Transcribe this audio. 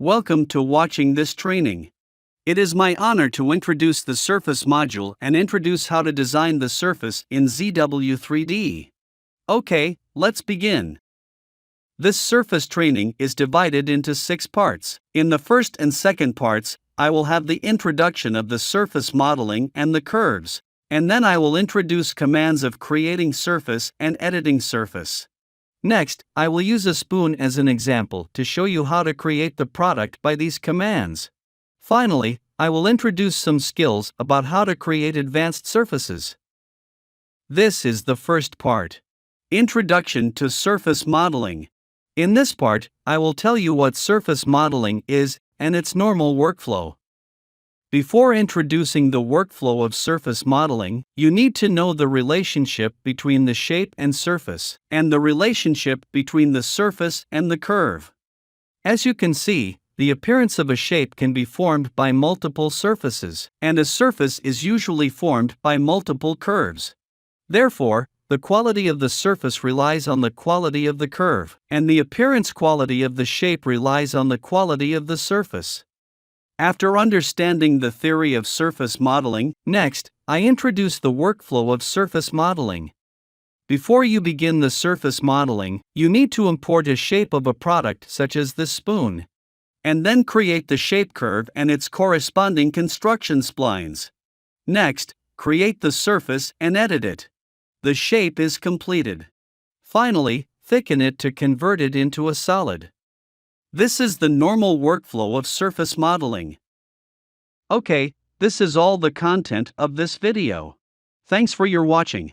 Welcome to watching this training. It is my honor to introduce the surface module and introduce how to design the surface in ZW3D. Okay, let's begin. This surface training is divided into 6 parts. In the first and second parts, I will have the introduction of the surface modeling and the curves, and then I will introduce commands of creating surface and editing surface. Next, I will use a spoon as an example to show you how to create the product by these commands. Finally, I will introduce some skills about how to create advanced surfaces. This is the first part. Introduction to surface modeling. In this part, I will tell you what surface modeling is and its normal workflow. Before introducing the workflow of surface modeling, you need to know the relationship between the shape and surface, and the relationship between the surface and the curve. As you can see, the appearance of a shape can be formed by multiple surfaces, and a surface is usually formed by multiple curves. Therefore, the quality of the surface relies on the quality of the curve, and the appearance quality of the shape relies on the quality of the surface. After understanding the theory of surface modeling, next, I introduce the workflow of surface modeling. Before you begin the surface modeling, you need to import a shape of a product such as this spoon, and then create the shape curve and its corresponding construction splines. Next, create the surface and edit it. The shape is completed. Finally, thicken it to convert it into a solid. This is the normal workflow of surface modeling. Okay, this is all the content of this video. Thanks for your watching.